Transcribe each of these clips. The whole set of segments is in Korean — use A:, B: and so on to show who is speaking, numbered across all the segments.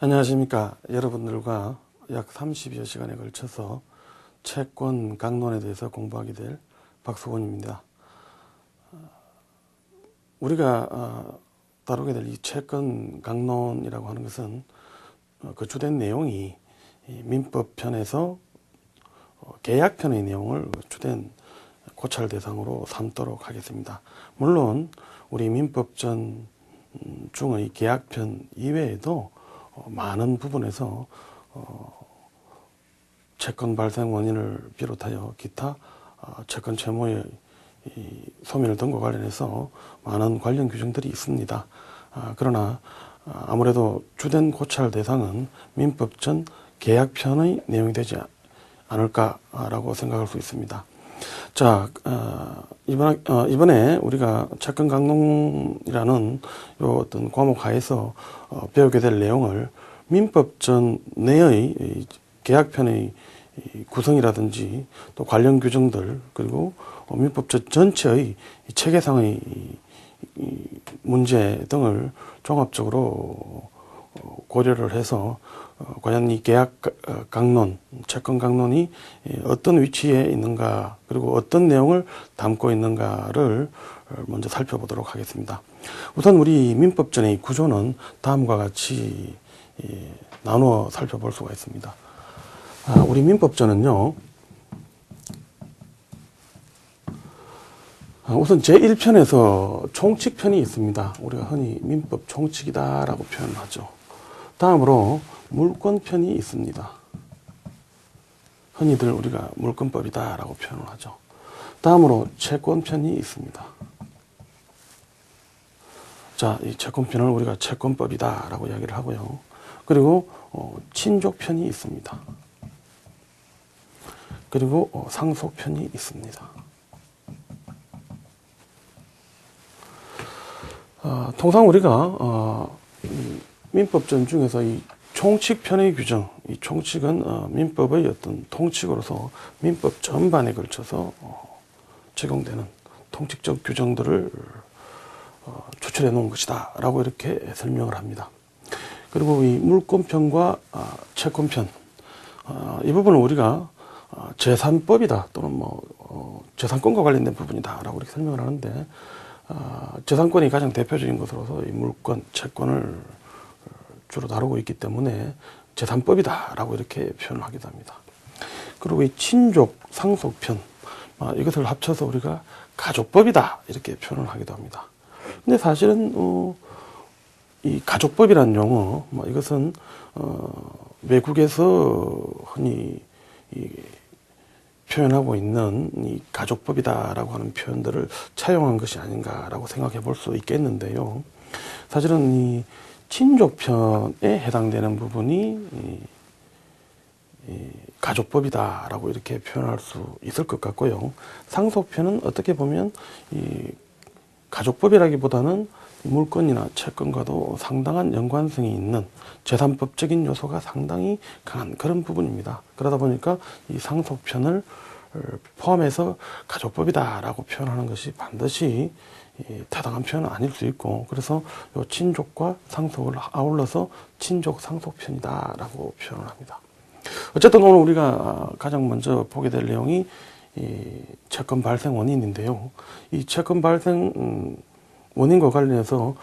A: 안녕하십니까. 여러분들과 약 30여 시간에 걸쳐서 채권 강론에 대해서 공부하게 될 박수곤입니다. 우리가 다루게 될 이 채권 강론이라고 하는 것은 그 주된 내용이 민법편에서 계약편의 내용을 주된 고찰 대상으로 삼도록 하겠습니다. 물론 우리 민법전 중의 계약편 이외에도 많은 부분에서 채권 발생 원인을 비롯하여 기타 채권 채무의 소멸 등과 관련해서 많은 관련 규정들이 있습니다. 그러나 아무래도 주된 고찰 대상은 민법전 계약편의 내용이 되지 않을까라고 생각할 수 있습니다. 자, 이번에 우리가 채권 강론이라는 요 어떤 과목 하에서 배우게 될 내용을 민법전 내의 계약편의 구성이라든지 또 관련 규정들 그리고 민법전 전체의 체계상의 문제 등을 종합적으로 고려를 해서 과연 이 계약 강론, 채권 강론이 어떤 위치에 있는가 그리고 어떤 내용을 담고 있는가를 먼저 살펴보도록 하겠습니다. 우선 우리 민법전의 구조는 다음과 같이 나누어 살펴볼 수가 있습니다. 우리 민법전은요, 우선 제1편에서 총칙편이 있습니다. 우리가 흔히 민법 총칙이다라고 표현하죠. 다음으로 물권편이 있습니다. 흔히들 우리가 물권법이다라고 표현을 하죠. 다음으로 채권편이 있습니다. 자, 이 채권편을 우리가 채권법이다라고 이야기를 하고요. 그리고 친족편이 있습니다. 그리고 상속편이 있습니다. 통상 우리가 민법전 중에서 이 총칙편의 규정, 이 총칙은 민법의 어떤 통칙으로서 민법 전반에 걸쳐서 적용되는 통칙적 규정들을 추출해 놓은 것이다 라고 이렇게 설명을 합니다. 그리고 이 물권편과 채권편, 이 부분은 우리가 재산법이다 또는 재산권과 관련된 부분이다 라고 이렇게 설명을 하는데, 재산권이 가장 대표적인 것으로서 이 물권, 채권을 주로 다루고 있기 때문에 재산법이다라고 이렇게 표현을 하기도 합니다. 그리고 이 친족, 상속편, 이것을 합쳐서 우리가 가족법이다 이렇게 표현을 하기도 합니다. 근데 사실은 이 가족법이라는 용어, 이것은 외국에서 흔히 표현하고 있는 이 가족법이다라고 하는 표현들을 차용한 것이 아닌가라고 생각해 볼 수 있겠는데요. 사실은 이 친족편에 해당되는 부분이 이 가족법이다라고 이렇게 표현할 수 있을 것 같고요. 상속편은 어떻게 보면 이 가족법이라기보다는 물권이나 채권과도 상당한 연관성이 있는 재산법적인 요소가 상당히 강한 그런 부분입니다. 그러다 보니까 이 상속편을 포함해서 가족법이다라고 표현하는 것이 반드시 타당한 표현은 아닐 수 있고, 그래서 요 친족과 상속을 아울러서 친족 상속편이다라고 표현을 합니다. 어쨌든 오늘 우리가 가장 먼저 보게 될 내용이 이 채권 발생 원인인데요. 이 채권 발생 원인과 관련해서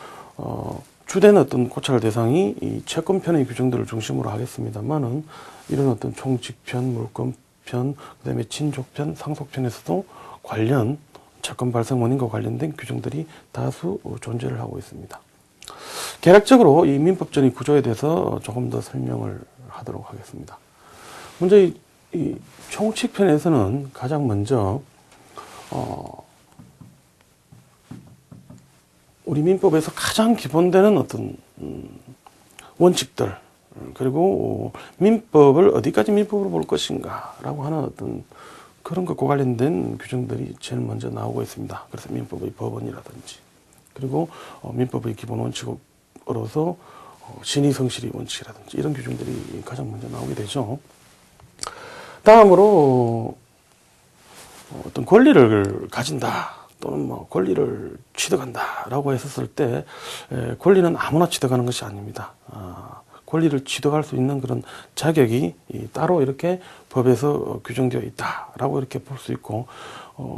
A: 주된 어떤 고찰 대상이 이 채권편의 규정들을 중심으로 하겠습니다만은, 이런 어떤 총칙편, 물권편, 그다음에 친족편, 상속편에서도 관련 채권 발생 원인과 관련된 규정들이 다수 존재를 하고 있습니다. 개략적으로 이 민법전의 구조에 대해서 조금 더 설명을 하도록 하겠습니다. 먼저 이 총칙편에서는 가장 먼저 우리 민법에서 가장 기본되는 어떤 원칙들, 그리고 민법을 어디까지 민법으로 볼 것인가 라고 하는 어떤 그런 것과 관련된 규정들이 제일 먼저 나오고 있습니다. 그래서 민법의 법원이라든지, 그리고 민법의 기본 원칙으로서 신의성실의 원칙이라든지 이런 규정들이 가장 먼저 나오게 되죠. 다음으로 어떤 권리를 가진다 또는 권리를 취득한다 라고 했었을 때, 권리는 아무나 취득하는 것이 아닙니다. 권리를 취득할 수 있는 그런 자격이 따로 이렇게 법에서 규정되어 있다라고 이렇게 볼 수 있고,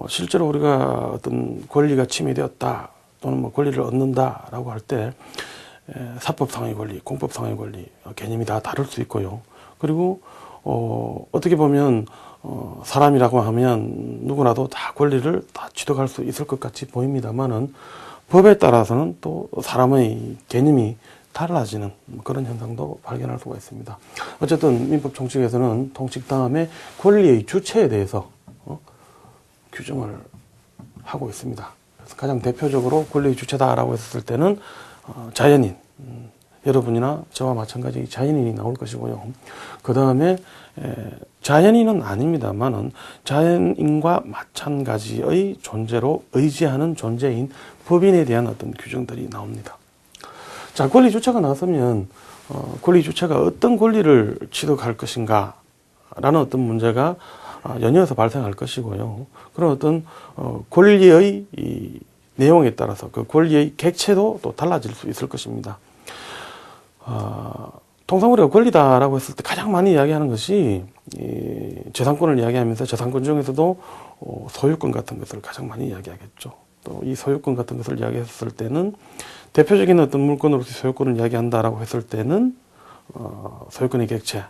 A: 실제로 우리가 어떤 권리가 침해되었다 또는 뭐 권리를 얻는다라고 할 때 사법상의 권리, 공법상의 권리 개념이 다 다를 수 있고요. 그리고 어떻게 보면 사람이라고 하면 누구나도 다 권리를 다 취득할 수 있을 것 같이 보입니다만은 법에 따라서는 또 사람의 개념이 달라지는 그런 현상도 발견할 수가 있습니다. 어쨌든 민법 총칙에서는 통칙 다음에 권리의 주체에 대해서 규정을 하고 있습니다. 그래서 가장 대표적으로 권리의 주체다라고 했을 때는 자연인, 여러분이나 저와 마찬가지 자연인이 나올 것이고요. 그 다음에 자연인은 아닙니다만은 자연인과 마찬가지의 존재로 의지하는 존재인 법인에 대한 어떤 규정들이 나옵니다. 자, 권리 주체가 나서면 권리 주체가 어떤 권리를 취득할 것인가 라는 어떤 문제가 연이어서 발생할 것이고요. 그런 어떤 권리의 이 내용에 따라서 그 권리의 객체도 또 달라질 수 있을 것입니다. 통상 우리가 권리다라고 했을 때 가장 많이 이야기하는 것이 재산권을 이야기하면서 재산권 중에서도 소유권 같은 것을 가장 많이 이야기하겠죠. 또 이 소유권 같은 것을 이야기했을 때는 대표적인 어떤 물건으로서 소유권을 이야기한다라고 했을 때는 소유권의 객체,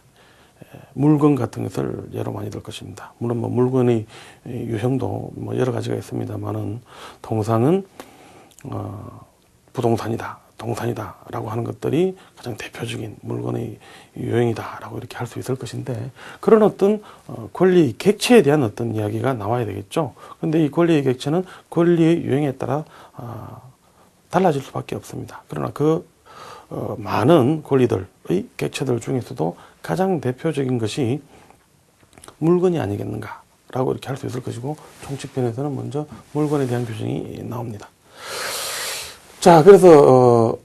A: 물건 같은 것을 예로 많이 들 것입니다. 물론 뭐 물건의 유형도 뭐 여러 가지가 있습니다만은 통상은 부동산이다, 동산이다라고 하는 것들이 가장 대표적인 물건의 유형이다라고 이렇게 할 수 있을 것인데, 그런 어떤 권리 객체에 대한 어떤 이야기가 나와야 되겠죠. 그런데 이 권리의 객체는 권리의 유형에 따라 달라질 수밖에 없습니다. 그러나 그 많은 권리들의 객체들 중에서도 가장 대표적인 것이 물건이 아니겠는가라고 이렇게 할 수 있을 것이고, 총칙편에서는 먼저 물건에 대한 규정이 나옵니다. 자, 그래서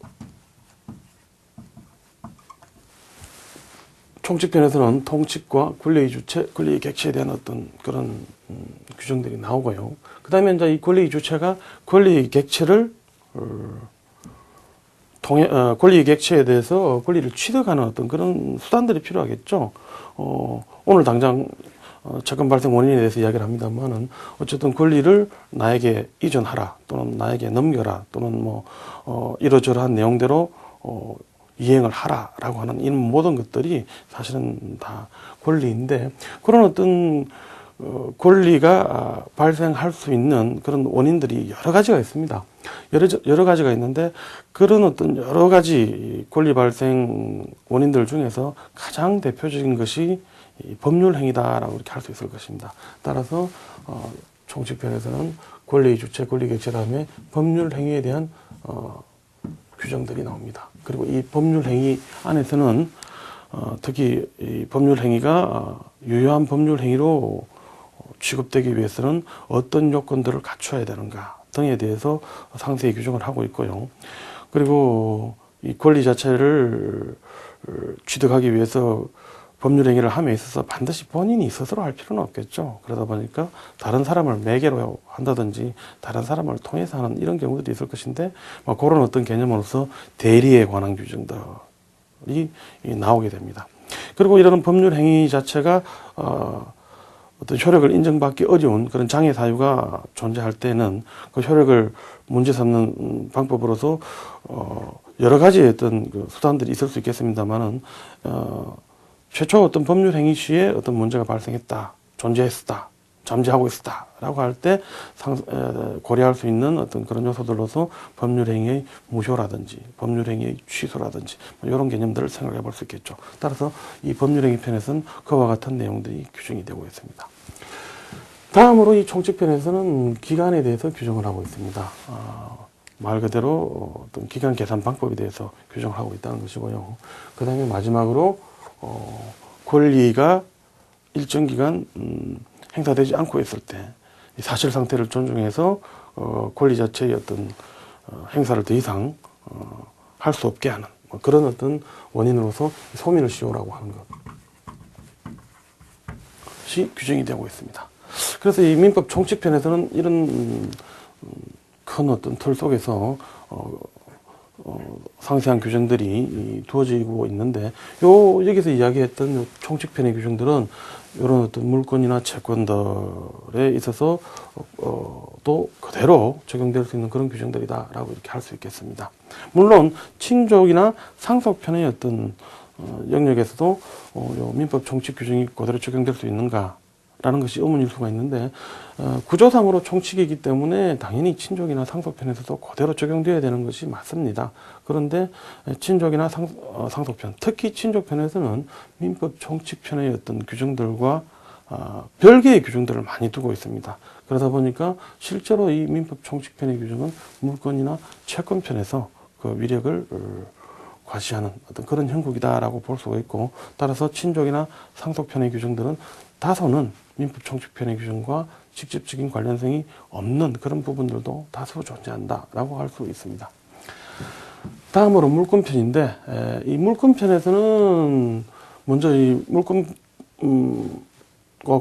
A: 총칙편에서는 통칙과 권리의 주체, 권리의 객체에 대한 어떤 그런 규정들이 나오고요. 그 다음에 이제 이 권리의 주체가 권리의 객체를 권리의 객체에 대해서 권리를 취득하는 어떤 그런 수단들이 필요하겠죠. 오늘 당장 채권 발생 원인에 대해서 이야기를 합니다만은, 어쨌든 권리를 나에게 이전하라 또는 나에게 넘겨라 또는 뭐 이러저러한 내용대로 이행을 하라라고 하는 이 모든 것들이 사실은 다 권리인데, 그런 어떤 권리가 발생할 수 있는 그런 원인들이 여러 가지가 있습니다. 여러 가지가 있는데, 그런 어떤 여러 가지 권리 발생 원인들 중에서 가장 대표적인 것이 법률 행위다라고 이렇게 할 수 있을 것입니다. 따라서 총칙편에서는 권리의 주체, 권리 객체 다음에 법률 행위에 대한 규정들이 나옵니다. 그리고 이 법률 행위 안에서는 특히 이 법률 행위가 유효한 법률 행위로 취급되기 위해서는 어떤 요건들을 갖춰야 되는가 등에 대해서 상세히 규정을 하고 있고요. 그리고 이 권리 자체를 취득하기 위해서 법률 행위를 함에 있어서 반드시 본인이 스스로 할 필요는 없겠죠. 그러다 보니까 다른 사람을 매개로 한다든지 다른 사람을 통해서 하는 이런 경우들이 있을 것인데, 그런 어떤 개념으로서 대리에 관한 규정들이 나오게 됩니다. 그리고 이런 법률 행위 자체가 어떤 효력을 인정받기 어려운 그런 장애 사유가 존재할 때는 그 효력을 문제 삼는 방법으로서 여러 가지 어떤 그 수단들이 있을 수 있겠습니다만은 최초 어떤 법률 행위 시에 어떤 문제가 발생했다, 존재했었다, 잠재하고 있었다 라고 할 때 고려할 수 있는 어떤 그런 요소들로서 법률 행위의 무효라든지 법률 행위의 취소라든지 이런 개념들을 생각해 볼 수 있겠죠. 따라서 이 법률 행위 편에서는 그와 같은 내용들이 규정이 되고 있습니다. 다음으로 이 총칙편에서는 기간에 대해서 규정을 하고 있습니다. 말 그대로 어떤 기간 계산 방법에 대해서 규정을 하고 있다는 것이고요. 그 다음에 마지막으로 권리가 일정 기간 행사되지 않고 있을 때 사실 상태를 존중해서 권리 자체의 어떤 행사를 더 이상 할 수 없게 하는 그런 어떤 원인으로서 소민을 시효라고 하는 것이 규정이 되고 있습니다. 그래서 이 민법 총칙편에서는 이런 큰 어떤 틀 속에서 상세한 규정들이 두어지고 있는데, 여기서 이야기했던 요 총칙편의 규정들은 이런 어떤 물권이나 채권들에 있어서 또 그대로 적용될 수 있는 그런 규정들이다라고 이렇게 할 수 있겠습니다. 물론 친족이나 상속편의 어떤 영역에서도 요 민법 총칙 규정이 그대로 적용될 수 있는가라는 것이 의문일 수가 있는데, 구조상으로 총칙이기 때문에 당연히 친족이나 상속편에서도 그대로 적용되어야 되는 것이 맞습니다. 그런데 친족이나 상속편, 특히 친족편에서는 민법 총칙편의 어떤 규정들과 별개의 규정들을 많이 두고 있습니다. 그러다 보니까 실제로 이 민법 총칙편의 규정은 물권이나 채권편에서 그 위력을 과시하는 어떤 그런 형국이다라고 볼 수가 있고, 따라서 친족이나 상속편의 규정들은 다소는 민법 총칙편의 규정과 직접적인 관련성이 없는 그런 부분들도 다소 존재한다라고 할 수 있습니다. 다음으로 물권편인데, 이 물권편에서는 먼저 이 물권과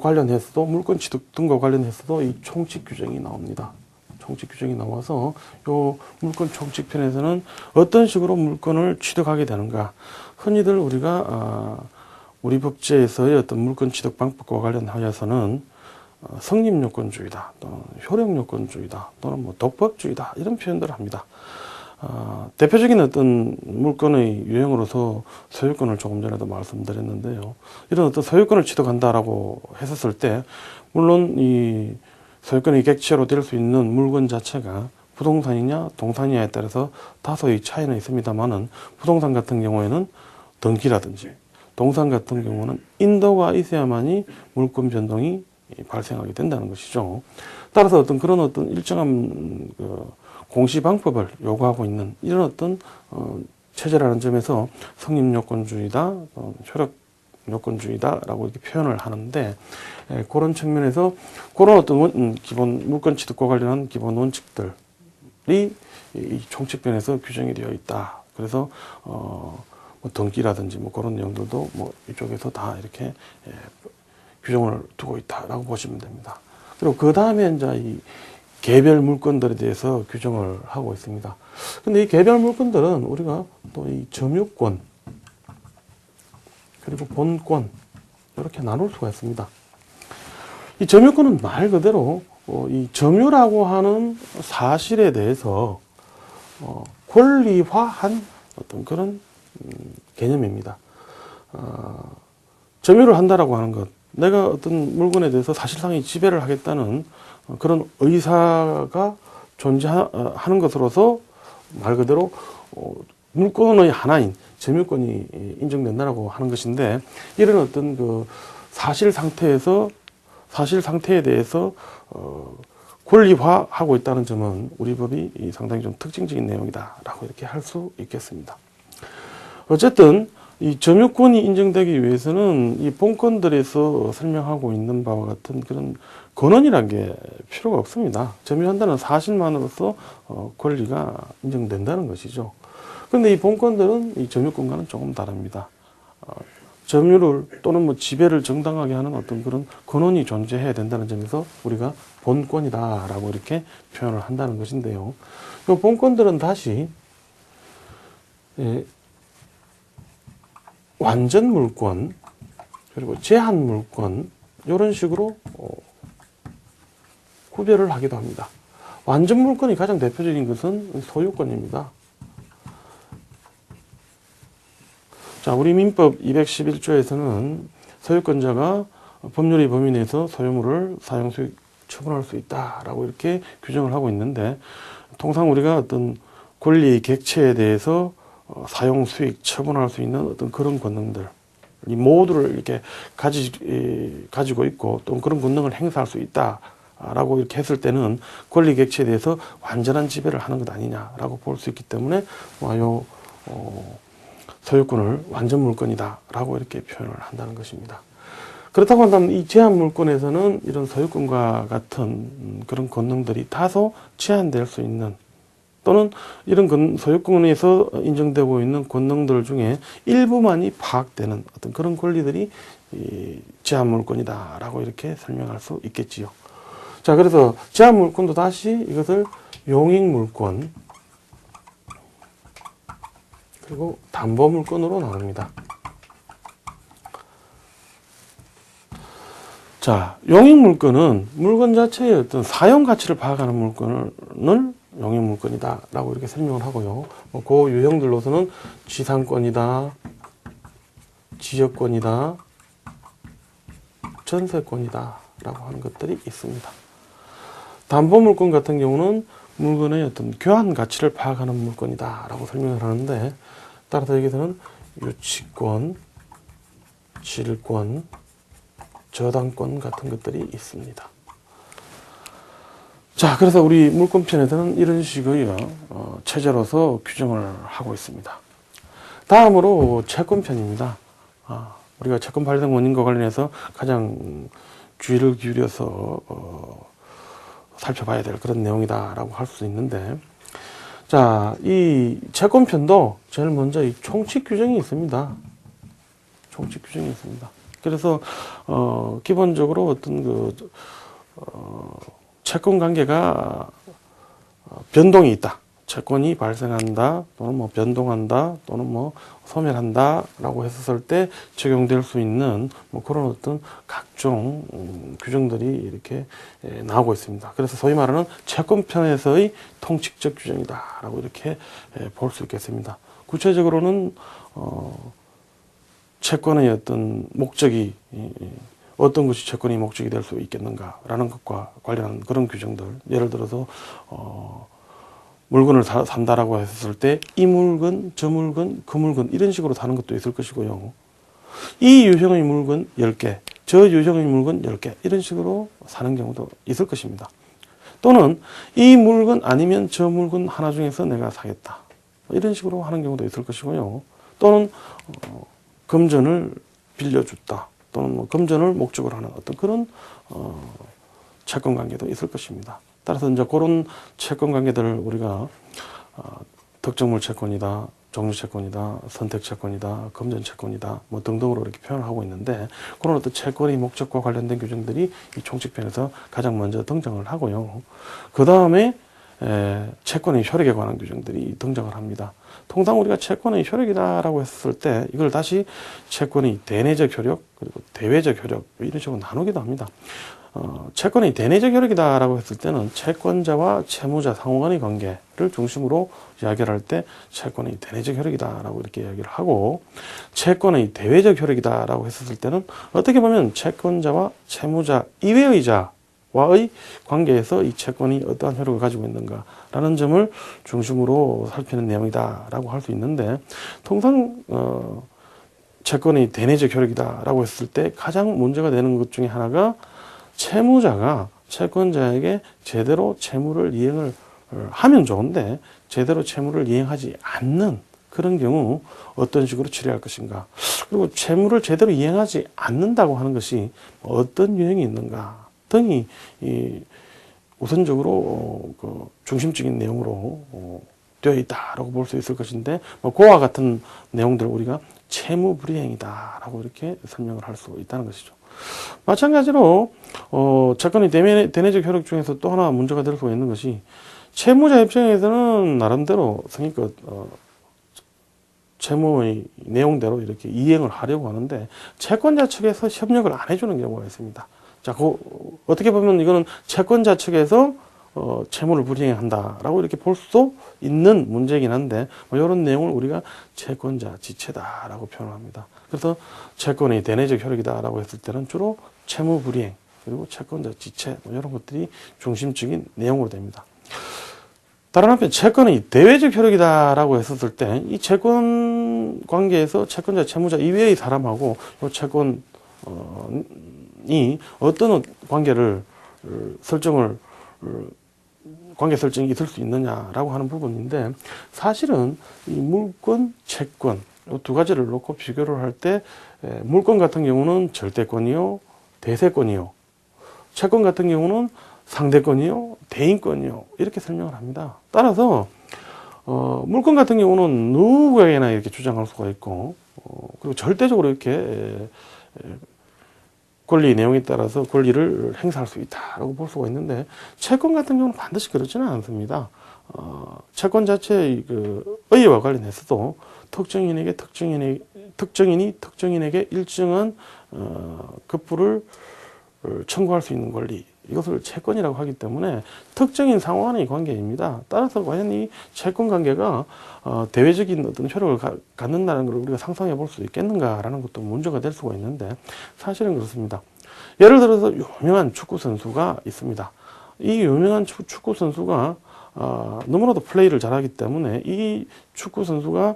A: 관련해서도, 물권 취득 등과 관련해서도 이 총칙 규정이 나옵니다. 총칙 규정이 나와서 요 물권 총칙편에서는 어떤 식으로 물권을 취득하게 되는가, 흔히들 우리가 우리 법제에서의 어떤 물권 취득 방법과 관련하여서는 성립요건주의다, 또는 효력요건주의다, 또는 뭐 독법주의다, 이런 표현들을 합니다. 대표적인 어떤 물권의 유형으로서 소유권을 조금 전에도 말씀드렸는데요. 이런 어떤 소유권을 취득한다라고 했었을 때, 물론 이 소유권의 객체로 될 수 있는 물건 자체가 부동산이냐 동산이냐에 따라서 다소의 차이는 있습니다만은, 부동산 같은 경우에는 등기라든지 동산 같은 경우는 인도가 있어야만이 물권 변동이 발생하게 된다는 것이죠. 따라서 어떤 그런 어떤 일정한 공시 방법을 요구하고 있는 이런 어떤 체제라는 점에서 성립요건주의다, 효력요건주의다라고 이렇게 표현을 하는데, 그런 측면에서 그런 어떤 기본 물권 취득과 관련한 기본 원칙들이 이 총칙편에서 규정이 되어 있다. 그래서 뭐 등기라든지 뭐 그런 내용들도 뭐 이쪽에서 다 이렇게 규정을 두고 있다라고 보시면 됩니다. 그리고 그 다음에 이제 이 개별 물권들에 대해서 규정을 하고 있습니다. 근데 이 개별 물권들은 우리가 또 이 점유권 그리고 본권 이렇게 나눌 수가 있습니다. 이 점유권은 말 그대로 이 점유라고 하는 사실에 대해서 권리화한 어떤 그런 개념입니다. 점유를 한다라고 하는 것, 내가 어떤 물건에 대해서 사실상의 지배를 하겠다는 그런 의사가 존재하는 것으로서 말 그대로 물권의 하나인 점유권이 인정된다라고 하는 것인데, 이런 어떤 그 사실 상태에 대해서 권리화하고 있다는 점은 우리 법이 상당히 좀 특징적인 내용이다라고 이렇게 할 수 있겠습니다. 어쨌든 이 점유권이 인정되기 위해서는 이 본건들에서 설명하고 있는 바와 같은 그런 권한이라는 게 필요가 없습니다. 점유한다는 사실만으로서 권리가 인정된다는 것이죠. 그런데 이 본건들은 이 점유권과는 조금 다릅니다. 점유를 또는 뭐 지배를 정당하게 하는 어떤 그런 권한이 존재해야 된다는 점에서 우리가 본권이다라고 이렇게 표현을 한다는 것인데요. 이 본권들은 다시 완전 물권 그리고 제한 물권 이런 식으로 구별을 하기도 합니다. 완전 물권이 가장 대표적인 것은 소유권입니다. 자, 우리 민법 211조에서는 소유권자가 법률의 범위 내에서 소유물을 사용 수익 처분할 수 있다라고 이렇게 규정을 하고 있는데, 통상 우리가 어떤 권리의 객체에 대해서 사용 수익 처분할 수 있는 어떤 그런 권능들, 이 모두를 이렇게 가지고 있고 또 그런 권능을 행사할 수 있다라고 이렇게 했을 때는 권리 객체에 대해서 완전한 지배를 하는 것 아니냐라고 볼 수 있기 때문에 소유권을 완전 물권이다라고 이렇게 표현을 한다는 것입니다. 그렇다고 한다면 이 제한 물권에서는 이런 소유권과 같은 그런 권능들이 다소 제한될 수 있는, 또는 이런 소유권에서 인정되고 있는 권능들 중에 일부만이 파악되는 어떤 그런 권리들이 이 제한 물권이다라고 이렇게 설명할 수 있겠지요. 자, 그래서 제한 물권도 다시 이것을 용익 물권, 그리고 담보물건으로 나눕니다. 자, 용익물건은 물건 자체의 어떤 사용 가치를 파악하는 물건을 용익물건이다 라고 이렇게 설명을 하고요. 그 유형들로서는 지상권이다, 지역권이다, 전세권이다 라고 하는 것들이 있습니다. 담보물건 같은 경우는 물건의 어떤 교환 가치를 파악하는 물건이다 라고 설명을 하는데, 따라서 여기서는 유치권, 질권, 저당권 같은 것들이 있습니다. 자, 그래서 우리 물권편에서는 이런 식의 체제로서 규정을 하고 있습니다. 다음으로 채권편입니다. 우리가 채권 발생 원인과 관련해서 가장 주의를 기울여서 살펴봐야 될 그런 내용이다라고 할 수 있는데, 자, 이 채권편도 제일 먼저 이 총칙 규정이 있습니다. 총칙 규정이 있습니다. 그래서 기본적으로 어떤 채권 관계가 변동이 있다, 채권이 발생한다, 또는 뭐 변동한다, 또는 뭐 소멸한다 라고 했었을 때 적용될 수 있는 뭐 그런 어떤 각종 규정들이 이렇게 나오고 있습니다. 그래서 소위 말하는 채권편에서의 통칙적 규정이다 라고 이렇게 볼 수 있겠습니다. 구체적으로는 채권의 어떤 목적이, 어떤 것이 채권의 목적이 될 수 있겠는가라는 것과 관련한 그런 규정들, 예를 들어서 물건을 산다라고 했을 때 이 물건, 저 물건, 그 물건 이런 식으로 사는 것도 있을 것이고요. 이 유형의 물건 10개, 저 유형의 물건 10개 이런 식으로 사는 경우도 있을 것입니다. 또는 이 물건 아니면 저 물건 하나 중에서 내가 사겠다, 이런 식으로 하는 경우도 있을 것이고요. 또는 금전을 빌려줬다, 또는 뭐 금전을 목적으로 하는 어떤 그런 채권 관계도 있을 것입니다. 따라서 이제 그런 채권 관계들을 우리가 특정물 채권이다, 종류 채권이다, 선택 채권이다, 금전 채권이다, 뭐 등등으로 이렇게 표현을 하고 있는데, 그런 어떤 채권의 목적과 관련된 규정들이 이 총칙편에서 가장 먼저 등장을 하고요. 그 다음에 채권의 효력에 관한 규정들이 등장을 합니다. 통상 우리가 채권의 효력이다라고 했을 때 이걸 다시 채권의 대내적 효력, 그리고 대외적 효력 이런 식으로 나누기도 합니다. 채권의 대내적 효력이다라고 했을 때는 채권자와 채무자 상호간의 관계를 중심으로 이야기를 할 때 채권의 대내적 효력이다라고 이렇게 이야기를 하고, 채권의 대외적 효력이다라고 했을 때는 어떻게 보면 채권자와 채무자 이외의 자와의 관계에서 이 채권이 어떠한 효력을 가지고 있는가라는 점을 중심으로 살피는 내용이다라고 할 수 있는데, 통상 채권의 대내적 효력이다라고 했을 때 가장 문제가 되는 것 중에 하나가 채무자가 채권자에게 제대로 채무를 이행을 하면 좋은데 제대로 채무를 이행하지 않는 그런 경우 어떤 식으로 처리할 것인가, 그리고 채무를 제대로 이행하지 않는다고 하는 것이 어떤 유형이 있는가 등이 우선적으로 중심적인 내용으로 되어 있다라고 볼 수 있을 것인데, 그와 같은 내용들 우리가 채무불이행이다라고 이렇게 설명을 할 수 있다는 것이죠. 마찬가지로 채권의 대내적 효력 중에서 또 하나 문제가 될 수 있는 것이, 채무자 입장에서는 나름대로 성의껏 채무의 내용대로 이렇게 이행을 하려고 하는데 채권자 측에서 협력을 안 해주는 경우가 있습니다. 자, 어떻게 보면 이거는 채권자 측에서 채무를 불이행한다라고 이렇게 볼 수 있는 문제이긴 한데, 이런 내용을 우리가 채권자 지체다라고 표현합니다. 그래서 채권의 대내적 효력이다라고 했을 때는 주로 채무 불이행, 그리고 채권자 지체 이런 것들이 중심적인 내용으로 됩니다. 다른 한편 채권의 대외적 효력이다라고 했었을 때 이 채권 관계에서 채권자 채무자 이외의 사람하고 이 채권이 어떤 관계를 관계 설정이 있을 수 있느냐라고 하는 부분인데, 사실은 이 물권, 채권 이 두 가지를 놓고 비교를 할 때 물권 같은 경우는 절대권이요, 대세권이요, 채권 같은 경우는 상대권이요, 대인권이요 이렇게 설명을 합니다. 따라서 물권 같은 경우는 누구에게나 이렇게 주장할 수가 있고, 그리고 절대적으로 이렇게 권리 내용에 따라서 권리를 행사할 수 있다라고 볼 수가 있는데, 채권 같은 경우는 반드시 그렇지는 않습니다. 채권 자체의 그 의의와 관련해서도 특정인이 특정인에게 일정한 급부를 청구할 수 있는 권리, 이것을 채권이라고 하기 때문에 특정인 상호간의 관계입니다. 따라서 과연 이 채권 관계가 대외적인 어떤 효력을 갖는다는 걸 우리가 상상해 볼 수 있겠는가라는 것도 문제가 될 수가 있는데, 사실은 그렇습니다. 예를 들어서 유명한 축구 선수가 있습니다. 이 유명한 축구 선수가 너무나도 플레이를 잘하기 때문에 이 축구 선수가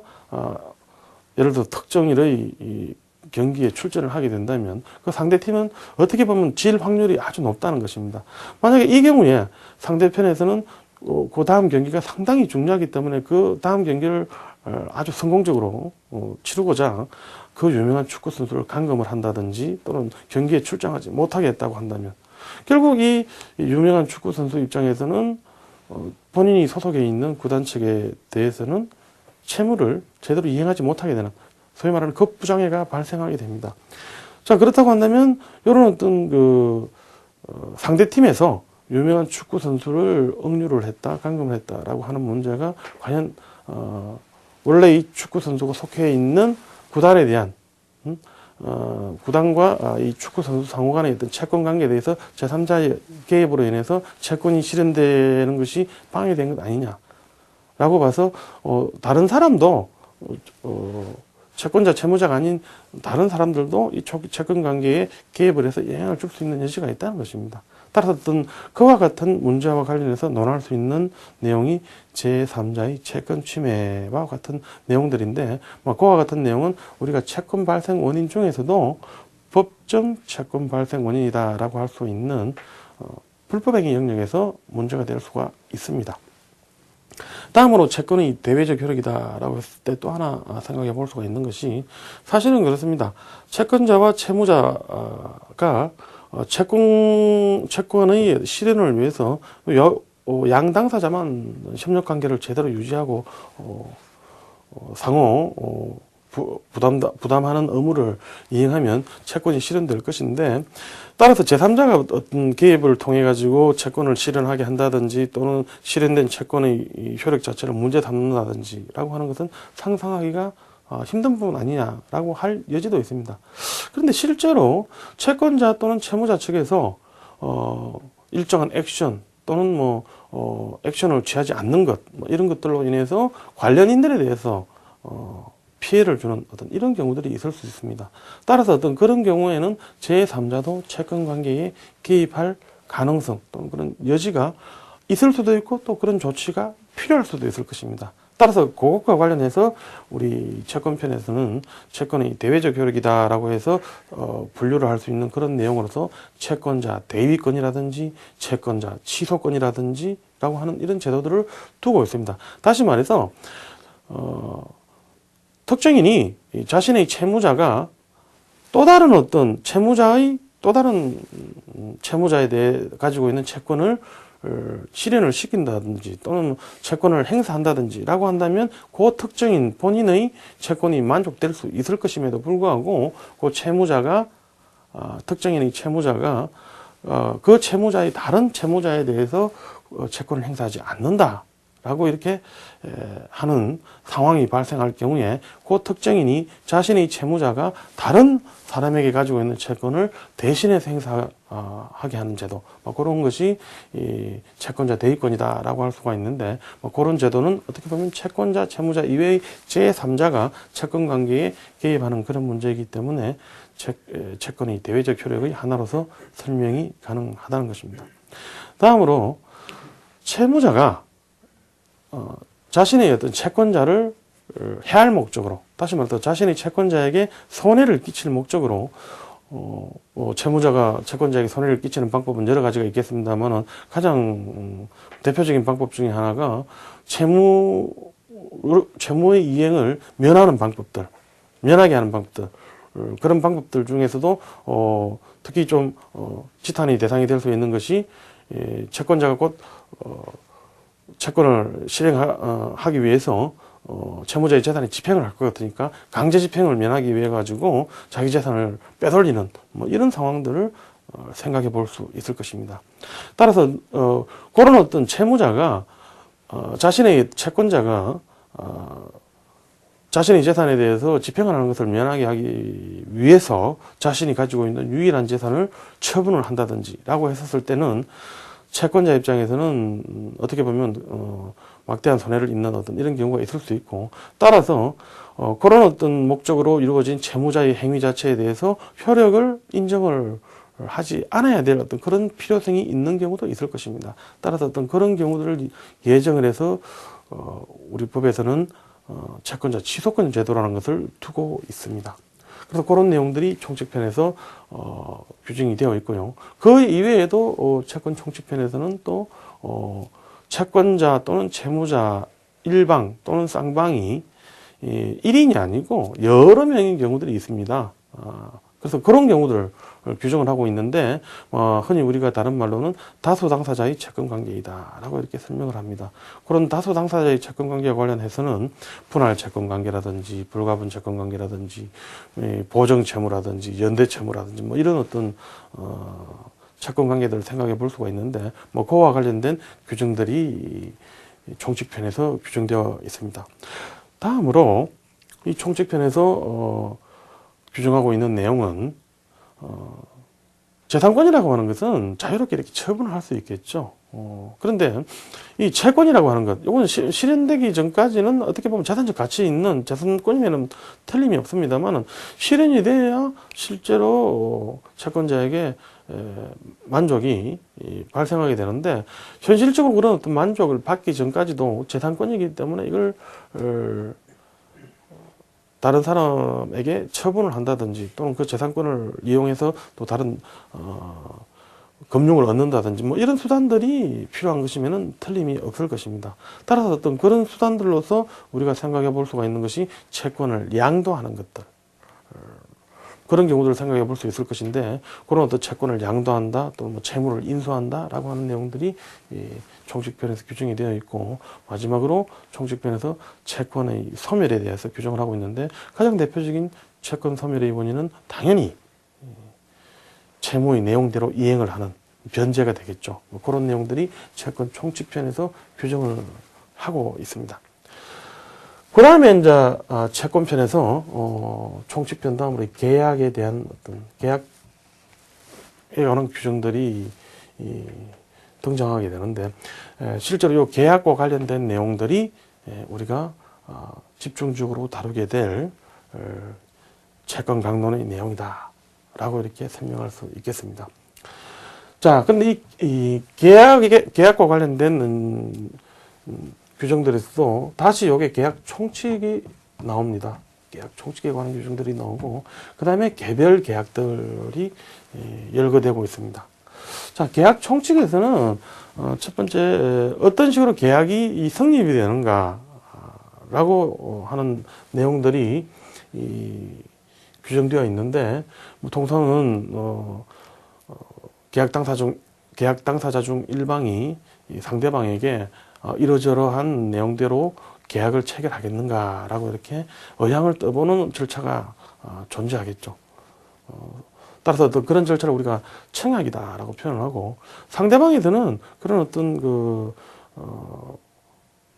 A: 예를 들어 특정일의 이 경기에 출전을 하게 된다면 그 상대팀은 어떻게 보면 질 확률이 아주 높다는 것입니다. 만약에 이 경우에 상대편에서는 그 다음 경기가 상당히 중요하기 때문에 그 다음 경기를 아주 성공적으로 치르고자 그 유명한 축구 선수를 감금을 한다든지 또는 경기에 출장하지 못하게 했다고 한다면, 결국 이 유명한 축구 선수 입장에서는 본인이 소속해 있는 구단 측에 대해서는 채무를 제대로 이행하지 못하게 되는, 소위 말하는 급부장애가 발생하게 됩니다. 자, 그렇다고 한다면 이런 어떤 상대팀에서 유명한 축구 선수를 억류를 했다, 감금을 했다라고 하는 문제가 과연 원래 이 축구 선수가 속해 있는 구단에 대한 구단과 이 축구 선수 상호 간의 어떤 채권 관계에 대해서 제3자의 개입으로 인해서 채권이 실현되는 것이 방해된 것 아니냐라고 봐서 다른 사람도 채권자, 채무자가 아닌 다른 사람들도 이 채권 관계에 개입을 해서 영향을 줄 수 있는 여지가 있다는 것입니다. 따라서 어떤 그와 같은 문제와 관련해서 논할 수 있는 내용이 제3자의 채권 침해와 같은 내용들인데, 그와 같은 내용은 우리가 채권 발생 원인 중에서도 법정 채권 발생 원인이다라고 할 수 있는 불법행위 영역에서 문제가 될 수가 있습니다. 다음으로 채권의 대외적 효력이다라고 했을 때 또 하나 생각해 볼 수가 있는 것이, 사실은 그렇습니다. 채권자와 채무자가 채권의 실현을 위해서 양 당사자만 협력 관계를 제대로 유지하고 상호 부담하는 의무를 이행하면 채권이 실현될 것인데, 따라서 제3자가 어떤 개입을 통해 가지고 채권을 실현하게 한다든지 또는 실현된 채권의 효력 자체를 문제 삼는다든지 라고 하는 것은 상상하기가 힘든 부분 아니냐라고 할 여지도 있습니다. 그런데 실제로 채권자 또는 채무자 측에서 일정한 액션 또는 액션을 취하지 않는 것, 이런 것들로 인해서 관련인들에 대해서 피해를 주는 어떤 이런 경우들이 있을 수 있습니다. 따라서 어떤 그런 경우에는 제3자도 채권 관계에 개입할 가능성 또는 그런 여지가 있을 수도 있고, 또 그런 조치가 필요할 수도 있을 것입니다. 따라서 그것과 관련해서 우리 채권편에서는 채권의 대외적 효력이다라고 해서 분류를 할 수 있는 그런 내용으로서 채권자 대위권이라든지 채권자 취소권이라든지 라고 하는 이런 제도들을 두고 있습니다. 다시 말해서 특정인이 자신의 채무자가 또 다른 어떤 채무자에 대해 가지고 있는 채권을 실현을 시킨다든지 또는 채권을 행사한다든지 라고 한다면 그 특정인 본인의 채권이 만족될 수 있을 것임에도 불구하고 그 채무자가 특정인의 채무자가 그 채무자의 다른 채무자에 대해서 채권을 행사하지 않는다 라고 이렇게 하는 상황이 발생할 경우에 그 특정인이 자신의 채무자가 다른 사람에게 가지고 있는 채권을 대신해서 행사하게 하는 제도, 그런 것이 이 채권자 대위권이다라고 할 수가 있는데, 그런 제도는 어떻게 보면 채권자, 채무자 이외의 제3자가 채권 관계에 개입하는 그런 문제이기 때문에 채권의 대외적 효력의 하나로서 설명이 가능하다는 것입니다. 다음으로 채무자가 자신의 어떤 채권자를 해할 목적으로, 다시 말해서 자신의 채권자에게 손해를 끼칠 목적으로 채무자가 채권자에게 손해를 끼치는 방법은 여러 가지가 있겠습니다만, 가장 대표적인 방법 중에 하나가 채무의 이행을 면하는 방법들, 면하게 하는 방법들, 그런 방법들 중에서도 특히 좀 지탄의 대상이 될 수 있는 것이, 채권자가 곧 채권을 실행하기 위해서 채무자의 재산이 집행을 할 것 같으니까 강제 집행을 면하기 위해 가지고 자기 재산을 빼돌리는 뭐 이런 상황들을 생각해 볼 수 있을 것입니다. 따라서 그런 어떤 채무자가 자신의 채권자가 자신의 재산에 대해서 집행을 하는 것을 면하게 하기 위해서 자신이 가지고 있는 유일한 재산을 처분을 한다든지 라고 했었을 때는 채권자 입장에서는 어떻게 보면 막대한 손해를 입는 어떤 이런 경우가 있을 수 있고, 따라서 그런 어떤 목적으로 이루어진 채무자의 행위 자체에 대해서 효력을 인정을 하지 않아야 될 어떤 그런 필요성이 있는 경우도 있을 것입니다. 따라서 어떤 그런 경우들을 예정을 해서 우리 법에서는 채권자 취소권 제도라는 것을 두고 있습니다. 그래서 그런 내용들이 총칙편에서 규정이 되어 있고요. 그 이외에도 채권 총칙편에서는 또 채권자 또는 채무자 일방 또는 쌍방이 1인이 아니고 여러 명의 경우들이 있습니다. 그래서 그런 경우들을 규정을 하고 있는데 흔히 우리가 다른 말로는 다수 당사자의 채권 관계이다 라고 이렇게 설명을 합니다. 그런 다수 당사자의 채권 관계와 관련해서는 분할 채권 관계라든지 불가분 채권 관계라든지 보정 채무라든지 연대 채무라든지 뭐 이런 어떤 채권 관계들을 생각해 볼 수가 있는데 뭐 그와 관련된 규정들이 총칙편에서 규정되어 있습니다. 다음으로 이 총칙편에서 규정하고 있는 내용은 재산권이라고 하는 것은 자유롭게 이렇게 처분을 할 수 있겠죠. 그런데 이 채권이라고 하는 것, 이건 실현되기 전까지는 어떻게 보면 재산적 가치 있는 재산권이면 틀림이 없습니다만은 실현이 돼야 실제로 채권자에게 만족이 발생하게 되는데, 현실적으로 그런 어떤 만족을 받기 전까지도 재산권이기 때문에 이걸 다른 사람에게 처분을 한다든지 또는 그 재산권을 이용해서 또 다른 금융을 얻는다든지 뭐 이런 수단들이 필요한 것이면은 틀림이 없을 것입니다. 따라서 어떤 그런 수단들로서 우리가 생각해 볼 수가 있는 것이 채권을 양도하는 것들, 그런 경우들을 생각해 볼 수 있을 것인데, 그런 어떤 채권을 양도한다 또는 뭐 채무를 인수한다 라고 하는 내용들이 총칙편에서 규정이 되어 있고, 마지막으로 총칙편에서 채권의 소멸에 대해서 규정을 하고 있는데, 가장 대표적인 채권 소멸의 원인은 당연히 채무의 내용대로 이행을 하는 변제가 되겠죠. 뭐 그런 내용들이 채권 총칙편에서 규정을 하고 있습니다. 그 다음에 이제 채권편에서 총칙편 다음으로 계약에 대한 어떤 계약에 관한 규정들이 등장하게 되는데, 실제로 이 계약과 관련된 내용들이 우리가 집중적으로 다루게 될 채권 강론의 내용이다라고 이렇게 설명할 수 있겠습니다. 자, 근데 이 계약과 관련된 규정들에서도 다시 여기 계약 총칙이 나옵니다. 계약 총칙에 관한 규정들이 나오고, 그 다음에 개별 계약들이 열거되고 있습니다. 자, 계약 총칙에서는 첫 번째 어떤 식으로 계약이 성립이 되는가 라고 하는 내용들이 규정되어 있는데, 통상은 계약 당사자 중 일방이 상대방에게 이러저러한 내용대로 계약을 체결하겠는가라고 이렇게 의향을 떠보는 절차가 존재하겠죠. 따라서 또 그런 절차를 우리가 청약이다라고 표현을 하고, 상대방에서는 그런 어떤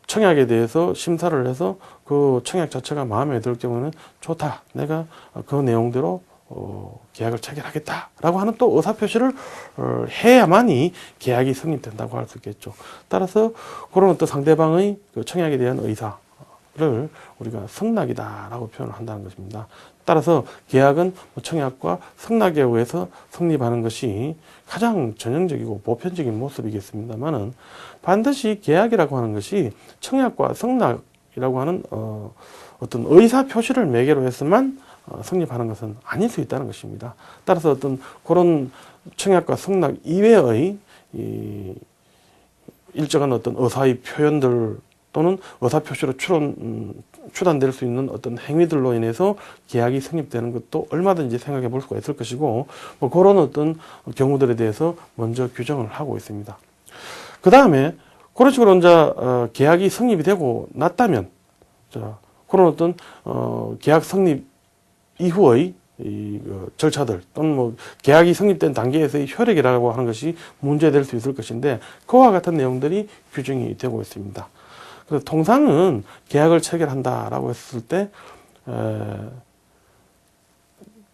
A: 청약에 대해서 심사를 해서 그 청약 자체가 마음에 들 경우는 좋다, 내가 그 내용대로 계약을 체결하겠다라고 하는 또 의사표시를 해야만이 계약이 성립된다고 할 수 있겠죠. 따라서 그런 어떤 상대방의 그 청약에 대한 의사를 우리가 승낙이다라고 표현을 한다는 것입니다. 따라서 계약은 청약과 승낙에 의해서 성립하는 것이 가장 전형적이고 보편적인 모습이겠습니다만은, 반드시 계약이라고 하는 것이 청약과 승낙이라고 하는 어떤 의사표시를 매개로 해서만 성립하는 것은 아닐 수 있다는 것입니다. 따라서 어떤 그런 청약과 승낙 이외의 일정한 어떤 의사의 표현들 또는 의사표시로 추단될 수 있는 어떤 행위들로 인해서 계약이 성립되는 것도 얼마든지 생각해 볼 수가 있을 것이고, 뭐 그런 어떤 경우들에 대해서 먼저 규정을 하고 있습니다. 그 다음에 그런 식으로 이제 계약이 성립이 되고 났다면 자, 그런 어떤 계약 성립 이후의 절차들 또는 뭐 계약이 성립된 단계에서의 효력이라고 하는 것이 문제될 수 있을 것인데 그와 같은 내용들이 규정이 되고 있습니다. 그래서 통상은 계약을 체결한다라고 했을 때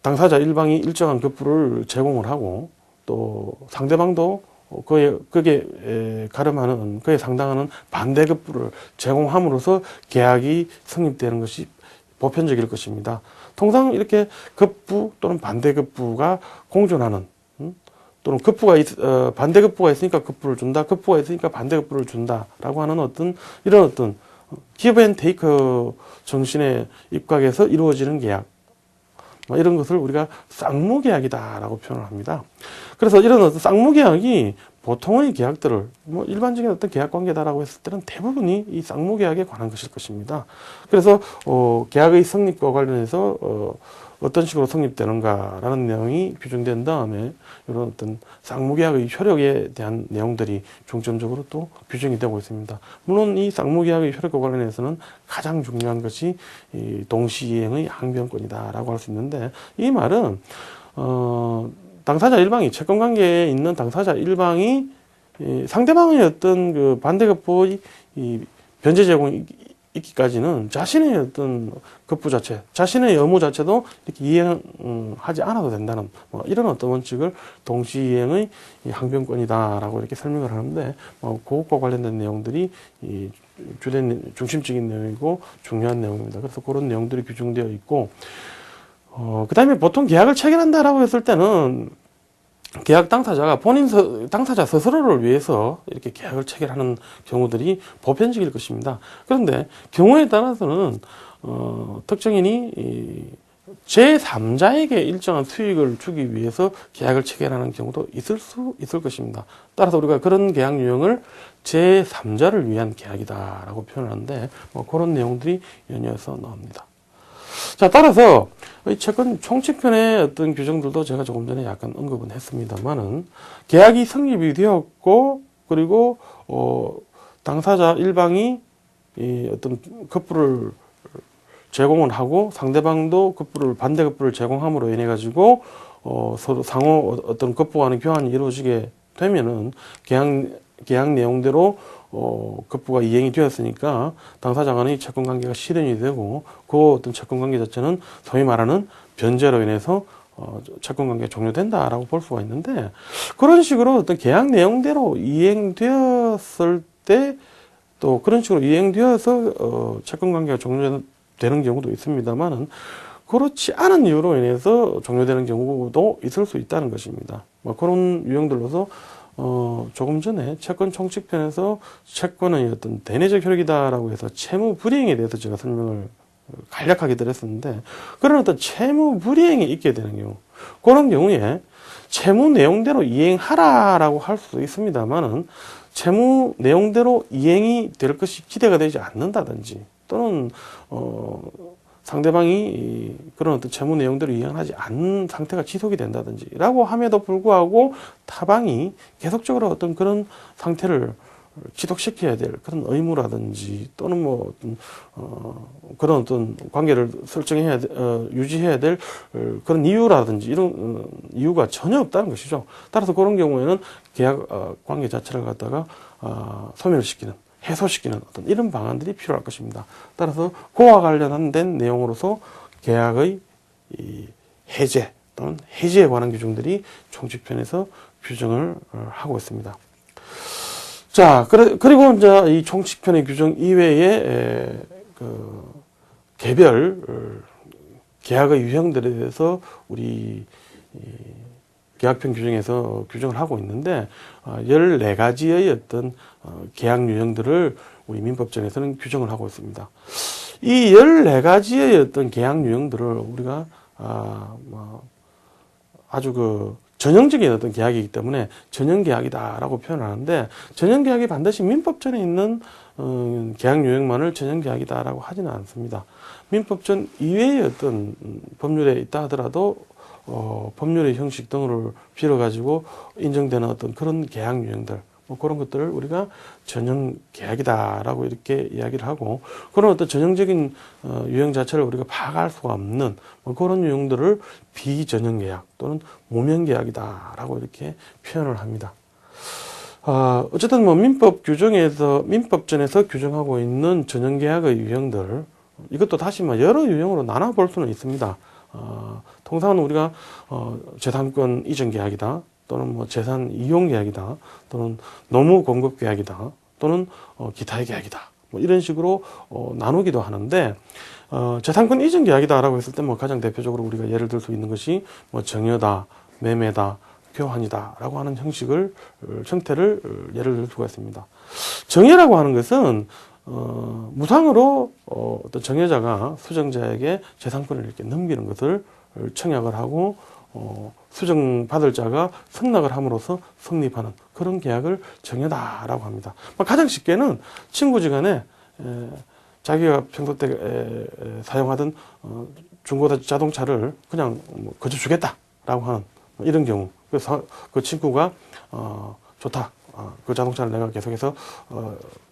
A: 당사자 일방이 일정한 급부를 제공을 하고 또 상대방도 그게 가름하는 그에 상당하는 반대 급부를 제공함으로써 계약이 성립되는 것이 보편적일 것입니다. 통상 이렇게 급부 또는 반대 급부가 공존하는 또는 반대 급부가 있으니까 급부를 준다, 급부가 있으니까 반대 급부를 준다라고 하는 이런 어떤 기브 앤 테이크 정신에 입각해서 이루어지는 계약, 이런 것을 우리가 쌍무계약이다라고 표현을 합니다. 그래서 이런 어떤 쌍무계약이 보통의 계약들을 일반적인 어떤 계약관계다라고 했을 때는 대부분이 이 쌍무계약에 관한 것일 것입니다. 그래서 계약의 성립과 관련해서 어떤 식으로 성립되는가라는 내용이 규정된 다음에 이런 어떤 쌍무계약의 효력에 대한 내용들이 중점적으로 또 규정이 되고 있습니다. 물론 이 쌍무계약의 효력과 관련해서는 가장 중요한 것이 이 동시이행의 항변권이다라고 할 수 있는데 이 말은 당사자 일방이 채권관계에 있는 당사자 일방이 상대방의 어떤 그 반대급부의 변제 제공이 있기까지는 자신의 어떤 급부 자체, 자신의 의무 자체도 이렇게 이행하지 않아도 된다는 이런 어떤 원칙을 동시이행의 항변권이다라고 이렇게 설명을 하는데 그것과 관련된 내용들이 중심적인 내용이고 중요한 내용입니다. 그래서 그런 내용들이 규정되어 있고 그 다음에 보통 계약을 체결한다라고 했을 때는 계약 당사자가 당사자 스스로를 위해서 이렇게 계약을 체결하는 경우들이 보편적일 것입니다. 그런데 경우에 따라서는 특정인이 제3자에게 일정한 수익을 주기 위해서 계약을 체결하는 경우도 있을 것입니다. 따라서 우리가 그런 계약 유형을 제3자를 위한 계약이다라고 표현하는데 그런 내용들이 연이어서 나옵니다. 자, 따라서 이 채권 총칙편의 어떤 규정들도 제가 조금 전에 약간 언급은 했습니다만은 계약이 성립이 되었고 그리고 당사자 일방이 이 어떤 급부를 제공을 하고 상대방도 반대 급부를 제공함으로 인해 가지고 서로 상호 어떤 급부와는 교환이 이루어지게 되면은 계약 내용대로 급부가 이행이 되었으니까 당사자 간의 채권 관계가 실현이 되고 그 어떤 채권 관계 자체는 소위 말하는 변제로 인해서 채권 관계가 종료된다라고 볼 수가 있는데 그런 식으로 어떤 계약 내용대로 이행되었을 때 또 그런 식으로 이행되어서 채권 관계가 종료되는 경우도 있습니다만은 그렇지 않은 이유로 인해서 종료되는 경우도 있을 수 있다는 것입니다. 그런 유형들로서 조금 전에 채권 총칙편에서 채권의 어떤 대내적 효력이다라고 해서 채무 불이행에 대해서 제가 설명을 간략하게 드렸었는데 그런 어떤 채무 불이행이 있게 되는 경우 그런 경우에 채무 내용대로 이행하라라고 할 수도 있습니다만은 채무 내용대로 이행이 될 것이 기대가 되지 않는다든지 또는 상대방이 그런 어떤 채무 내용대로 이행하지 않는 상태가 지속이 된다든지 라고 함에도 불구하고 타방이 계속적으로 어떤 그런 상태를 지속시켜야 될 그런 의무라든지 또는 그런 어떤 관계를 유지해야 될 그런 이유라든지 이런 이유가 전혀 없다는 것이죠. 따라서 그런 경우에는 계약 관계 자체를 갖다가 소멸시키는 해소시키는 어떤 이런 방안들이 필요할 것입니다. 따라서 그와 관련된 내용으로서 계약의 해제 또는 해지에 관한 규정들이 총칙편에서 규정을 하고 있습니다. 자, 그리고 이제 이 총칙편의 규정 이외에 개별 계약의 유형들에 대해서 우리 계약편 규정에서 규정을 하고 있는데 14가지의 어떤 계약 유형들을 우리 민법전에서는 규정을 하고 있습니다. 이 14가지의 어떤 계약 유형들을 우리가 아주 전형적인 어떤 계약이기 때문에 전형계약이다라고 표현하는데 전형계약이 반드시 민법전에 있는 계약 유형만을 전형계약이다라고 하지는 않습니다. 민법전 이외의 어떤 법률에 있다 하더라도 법률의 형식 등을 빌어가지고 인정되는 어떤 그런 계약 유형들 뭐 그런 것들을 우리가 전형 계약이다라고 이렇게 이야기를 하고, 그런 어떤 전형적인 유형 자체를 우리가 파악할 수가 없는 뭐 그런 유형들을 비전형 계약 또는 모면 계약이다라고 이렇게 표현을 합니다. 어쨌든 뭐 민법전에서 규정하고 있는 전형 계약의 유형들, 이것도 다시 뭐 여러 유형으로 나눠 볼 수는 있습니다. 통상은 우리가 재산권 이전 계약이다, 또는 뭐 재산 이용 계약이다, 또는 노무 공급 계약이다, 또는 기타의 계약이다, 뭐 이런 식으로 나누기도 하는데, 재산권 이전 계약이다라고 했을 때 뭐 가장 대표적으로 우리가 예를 들 수 있는 것이 뭐 정여다, 매매다, 교환이다라고 하는 형태를 예를 들 수가 있습니다. 정여라고 하는 것은 무상으로 어떤 정여자가 수정자에게 재산권을 이렇게 넘기는 것을 청약을 하고 수정받을 자가 승낙을 함으로써 성립하는 그런 계약을 정여다라고 합니다. 가장 쉽게는 친구지간에 자기가 평소 때 사용하던 중고 자동차를 그냥 거저 주겠다라고 하는 이런 경우, 그래서 그 친구가 좋다, 그 자동차를 내가 계속해서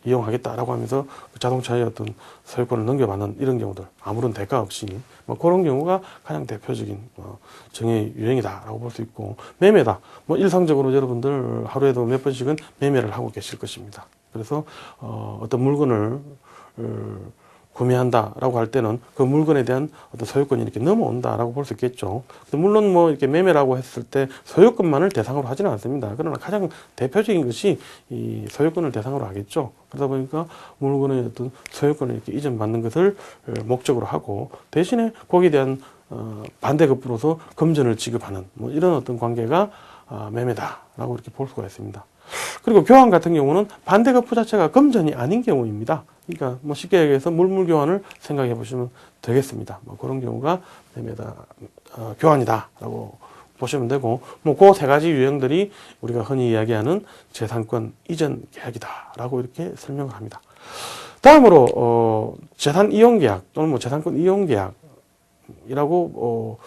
A: 이용하겠다라고 하면서 그 자동차의 어떤 소유권을 넘겨받는 이런 경우들, 아무런 대가 없이 뭐 그런 경우가 가장 대표적인 정의 유형이다라고 볼 수 있고, 매매다, 뭐 일상적으로 여러분들 하루에도 몇 번씩은 매매를 하고 계실 것입니다. 그래서 어떤 물건을 구매한다라고 할 때는 그 물건에 대한 어떤 소유권이 이렇게 넘어온다라고 볼 수 있겠죠. 물론 뭐 이렇게 매매라고 했을 때 소유권만을 대상으로 하지는 않습니다. 그러나 가장 대표적인 것이 이 소유권을 대상으로 하겠죠. 그러다 보니까 물건의 어떤 소유권을 이렇게 이전받는 것을 목적으로 하고, 대신에 거기에 대한 반대급부로서 금전을 지급하는 뭐 이런 어떤 관계가 매매다라고 이렇게 볼 수가 있습니다. 그리고 교환 같은 경우는 반대급부 자체가 금전이 아닌 경우입니다. 그러니까 뭐 쉽게 얘기해서 물물교환을 생각해 보시면 되겠습니다. 뭐 그런 경우가 매매다, 교환이다라고 보시면 되고, 뭐 그 세 가지 유형들이 우리가 흔히 이야기하는 재산권 이전 계약이다라고 이렇게 설명을 합니다. 다음으로 재산 이용 계약 또는 뭐 재산권 이용 계약이라고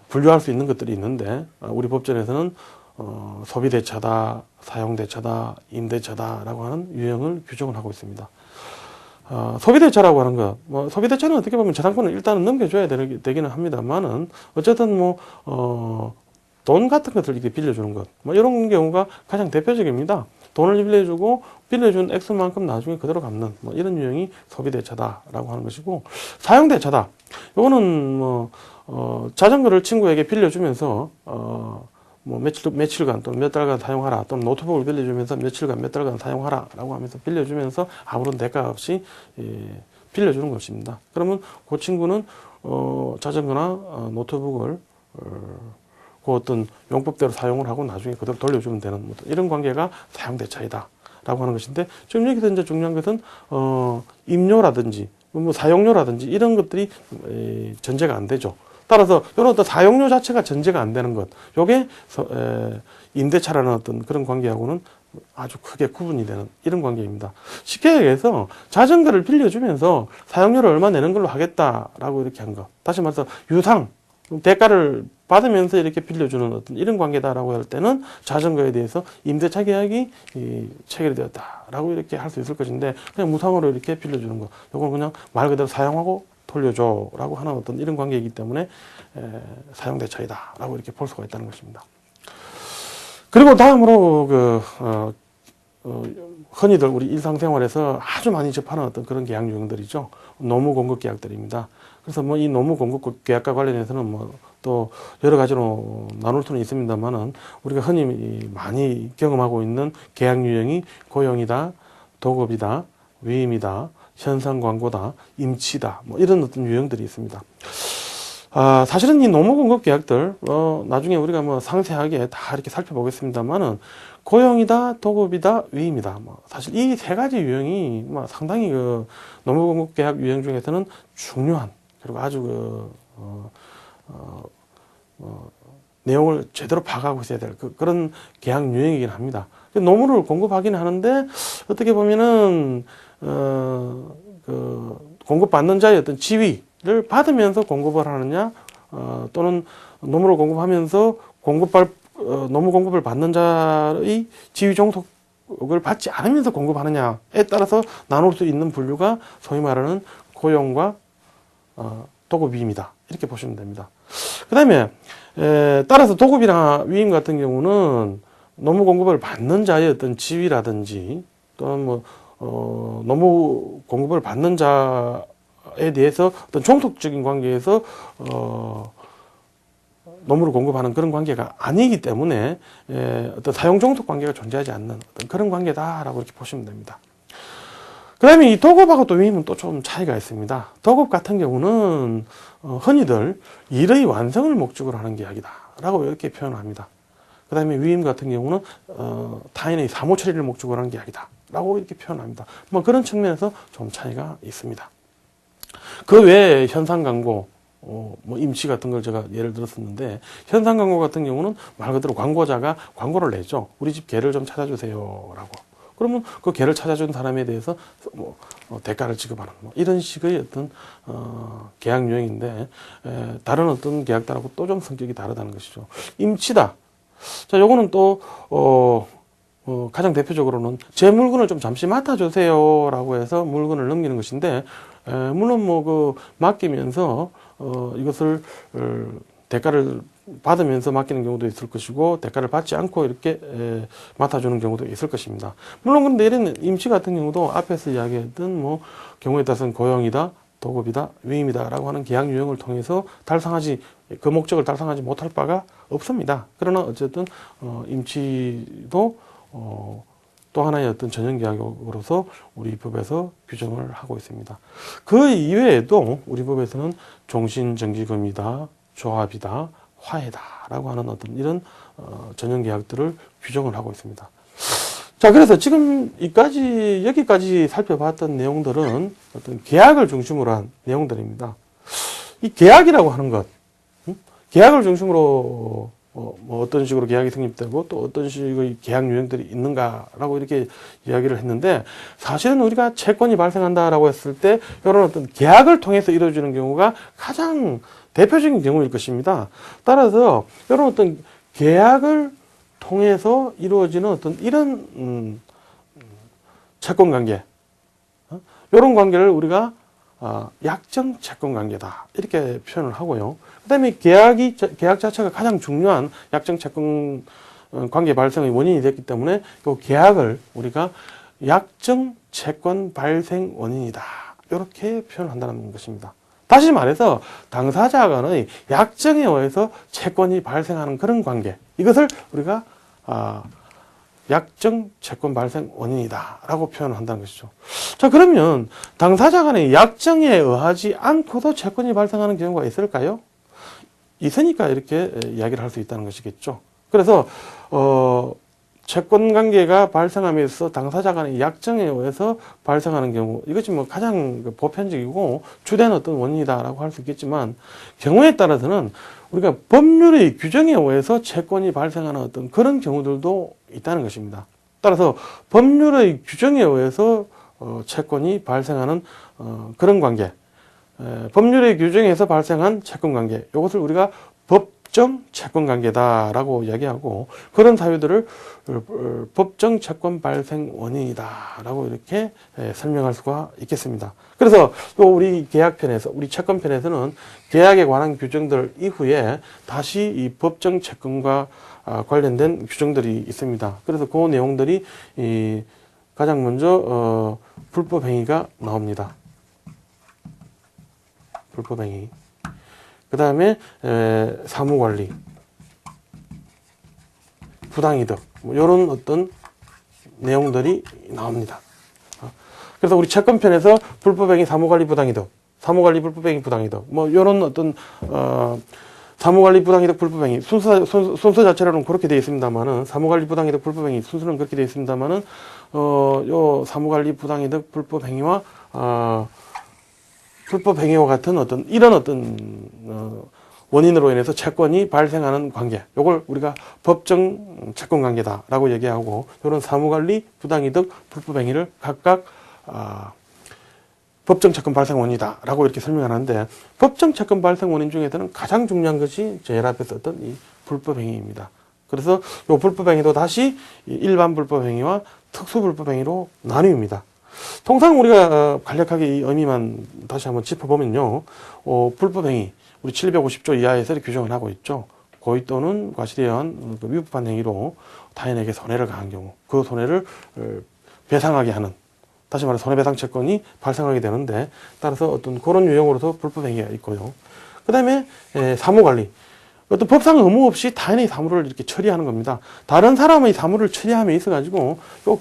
A: 분류할 수 있는 것들이 있는데, 우리 법전에서는 소비대차다, 사용대차다, 임대차다라고 하는 유형을 규정을 하고 있습니다. 소비대차라고 하는 것, 뭐 소비대차는 어떻게 보면 재산권을 일단은 넘겨줘야 되기는 합니다만은, 어쨌든 뭐 돈 같은 것을 이렇게 빌려주는 것, 뭐 이런 경우가 가장 대표적입니다. 돈을 빌려준 액수만큼 나중에 그대로 갚는 뭐 이런 유형이 소비대차다라고 하는 것이고, 사용대차다, 이거는 뭐 자전거를 친구에게 빌려주면서 뭐 며칠간 또는 몇 달간 사용하라, 또는 노트북을 빌려주면서 며칠간 몇 달간 사용하라 라고 하면서 빌려주면서 아무런 대가 없이 빌려주는 것입니다. 그러면 그 친구는 자전거나 노트북을 그 어떤 용법대로 사용을 하고 나중에 그대로 돌려주면 되는 뭐 이런 관계가 사용대차이다 라고 하는 것인데, 지금 여기서 이제 중요한 것은 임료라든지 뭐 사용료라든지 이런 것들이 전제가 안 되죠. 따라서 이런 어떤 사용료 자체가 전제가 안 되는 것, 요게 임대차라는 어떤 그런 관계하고는 아주 크게 구분이 되는 이런 관계입니다. 쉽게 얘기해서 자전거를 빌려주면서 사용료를 얼마 내는 걸로 하겠다라고 이렇게 한 것, 다시 말해서 유상, 대가를 받으면서 이렇게 빌려주는 어떤 이런 관계다라고 할 때는 자전거에 대해서 임대차 계약이 체결되었다라고 이렇게 할 수 있을 것인데, 그냥 무상으로 이렇게 빌려주는 것, 요건 그냥 말 그대로 사용하고 돌려줘 라고 하는 어떤 이런 관계이기 때문에 사용대차이다 라고 이렇게 볼 수가 있다는 것입니다. 그리고 다음으로 흔히들 우리 일상생활에서 아주 많이 접하는 어떤 그런 계약 유형들이죠. 노무공급 계약들입니다. 그래서 뭐 이 노무공급 계약과 관련해서는 뭐 또 여러 가지로 나눌 수는 있습니다만은, 우리가 흔히 많이 경험하고 있는 계약 유형이 고용이다, 도급이다, 위임이다, 현상 광고다, 임치다, 뭐 이런 어떤 유형들이 있습니다. 사실은 이 노무공급 계약들, 나중에 우리가 뭐 상세하게 다 이렇게 살펴보겠습니다만은, 고용이다, 도급이다, 위임이다, 뭐 사실 이 세 가지 유형이 뭐 상당히 그 노무공급 계약 유형 중에서는 중요한, 그리고 아주 내용을 제대로 파악하고 있어야 될 그런 계약 유형이긴 합니다. 노무를 공급하긴 하는데, 어떻게 보면은 공급받는 자의 어떤 지위를 받으면서 공급을 하느냐, 또는 노무를 공급하면서 노무 공급을 받는 자의 지위 종속을 받지 않으면서 공급하느냐에 따라서 나눌 수 있는 분류가 소위 말하는 고용과 도급위임이다. 이렇게 보시면 됩니다. 그 다음에 따라서 도급이나 위임 같은 경우는 노무 공급을 받는 자의 어떤 지위라든지 또는 뭐 노무 공급을 받는 자에 대해서 어떤 종속적인 관계에서 노무를 공급하는 그런 관계가 아니기 때문에 어떤 사용 종속 관계가 존재하지 않는 어떤 그런 관계다라고 이렇게 보시면 됩니다. 그 다음에 이 도급하고 또 위임은 또 좀 차이가 있습니다. 도급 같은 경우는 흔히들 일의 완성을 목적으로 하는 계약이다 라고 이렇게 표현합니다. 그 다음에 위임 같은 경우는 타인의 사무 처리를 목적으로 하는 계약이다 라고 이렇게 표현합니다. 뭐 그런 측면에서 좀 차이가 있습니다. 그 외에 현상 광고, 뭐 임시 같은 걸 제가 예를 들었었는데, 현상 광고 같은 경우는 말 그대로 광고자가 광고를 내죠. 우리 집 개를 좀 찾아주세요 라고. 그러면 그 개를 찾아준 사람에 대해서 뭐 대가를 지급하는 뭐 이런 식의 어떤 계약 유형인데, 다른 어떤 계약들하고 또 좀 성격이 다르다는 것이죠. 임치다. 자, 요거는 또 가장 대표적으로는 제 물건을 좀 잠시 맡아주세요라고 해서 물건을 넘기는 것인데, 물론 뭐 그 맡기면서 이것을 대가를 받으면서 맡기는 경우도 있을 것이고, 대가를 받지 않고 이렇게 맡아주는 경우도 있을 것입니다. 물론 근데 이런 임시 같은 경우도 앞에서 이야기했던 뭐 경우에 따라서는 고용이다, 도급이다, 위임이다라고 하는 계약 유형을 통해서 그 목적을 달성하지 못할 바가 없습니다. 그러나 어쨌든 임치도 또 하나의 어떤 전형 계약으로서 우리 법에서 규정을 하고 있습니다. 그 이외에도 우리 법에서는 종신정기금이다, 조합이다, 화해다라고 하는 어떤 이런 전형 계약들을 규정을 하고 있습니다. 자, 그래서 지금 여기까지 살펴봤던 내용들은 어떤 계약을 중심으로 한 내용들입니다. 이 계약이라고 하는 것, 계약을 중심으로 뭐 어떤 식으로 계약이 성립되고 또 어떤 식의 계약 유형들이 있는가라고 이렇게 이야기를 했는데, 사실은 우리가 채권이 발생한다라고 했을 때 이런 어떤 계약을 통해서 이루어지는 경우가 가장 대표적인 경우일 것입니다. 따라서 이런 어떤 계약을 통해서 이루어지는 어떤 이런 채권 관계, 이런 관계를 우리가 약정 채권 관계다 이렇게 표현을 하고요. 그다음에 계약 자체가 가장 중요한 약정 채권 관계 발생의 원인이 됐기 때문에 이 계약을 우리가 약정 채권 발생 원인이다 이렇게 표현한다는 것입니다. 다시 말해서 당사자 간의 약정에 의해서 채권이 발생하는 그런 관계, 이것을 우리가 약정 채권 발생 원인이다 라고 표현을 한다는 것이죠. 자, 그러면 당사자 간의 약정에 의하지 않고도 채권이 발생하는 경우가 있을까요? 있으니까 이렇게 이야기를 할 수 있다는 것이겠죠. 그래서 채권 관계가 발생하면서 당사자 간의 약정에 의해서 발생하는 경우, 이것이 뭐 가장 보편적이고 주된 어떤 원인이다라고 할 수 있겠지만, 경우에 따라서는 우리가 법률의 규정에 의해서 채권이 발생하는 어떤 그런 경우들도 있다는 것입니다. 따라서 법률의 규정에 의해서 채권이 발생하는 그런 관계, 법률의 규정에서 발생한 채권 관계, 이것을 우리가 법정 채권 관계다라고 이야기하고, 그런 사유들을 법정 채권 발생 원인이다라고 이렇게 설명할 수가 있겠습니다. 그래서 우리 계약편에서, 우리 채권편에서는 계약에 관한 규정들 이후에 다시 이 법정 채권과 관련된 규정들이 있습니다. 그래서 그 내용들이 가장 먼저 불법행위가 나옵니다. 불법행위. 그 다음에 사무관리, 부당이득, 뭐 이런 어떤 내용들이 나옵니다. 그래서 우리 채권편에서 불법행위, 사무관리, 부당이득, 사무관리, 불법행위, 부당이득, 뭐 이런 어떤 사무관리, 부당이득, 불법행위 순서 자체로는 그렇게 되어 있습니다만은, 사무관리, 부당이득, 불법행위 순서는 그렇게 되어 있습니다만은, 요 사무관리, 부당이득, 불법행위와 불법행위와 같은 어떤 이런 어떤 원인으로 인해서 채권이 발생하는 관계, 요걸 우리가 법정 채권 관계다라고 얘기하고, 이런 사무관리, 부당이득, 불법행위를 각각 법정 채권 발생 원인이다라고 이렇게 설명하는데, 법정 채권 발생 원인 중에서는 가장 중요한 것이 제일 앞에 썼던 이 불법행위입니다. 그래서 이 불법행위도 다시 일반 불법행위와 특수불법행위로 나뉩니다. 통상 우리가 간략하게 이 의미만 다시 한번 짚어보면요. 불법행위, 우리 750조 이하에서 규정을 하고 있죠. 고의 또는 과실에 의한 위법한 행위로 타인에게 손해를 가한 경우, 그 손해를 배상하게 하는, 다시 말해 손해배상 채권이 발생하게 되는데, 따라서 어떤 그런 유형으로서 불법행위가 있고요. 그 다음에 사무관리, 어떤 법상 의무 없이 타인의 사무를 이렇게 처리하는 겁니다. 다른 사람의 사무를 처리함에 있어가지고 요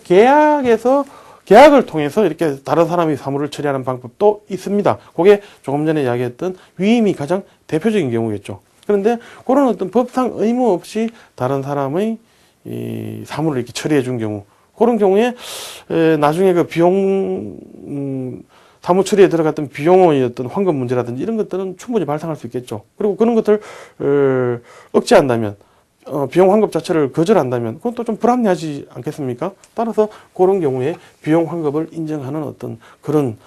A: 계약을 통해서 이렇게 다른 사람의 사무를 처리하는 방법도 있습니다. 그게 조금 전에 이야기했던 위임이 가장 대표적인 경우겠죠. 그런데 그런 어떤 법상 의무 없이 다른 사람의 이 사무를 이렇게 처리해 준 경우, 그런 경우에 나중에 그 비용 사무 처리에 들어갔던 비용의 어떤 환급 문제라든지 이런 것들은 충분히 발생할 수 있겠죠. 그리고 그런 것들 억제한다면, 비용 환급 자체를 거절한다면 그건 또 좀 불합리하지 않겠습니까? 따라서 그런 경우에 비용 환급을 인정하는 어떤 그런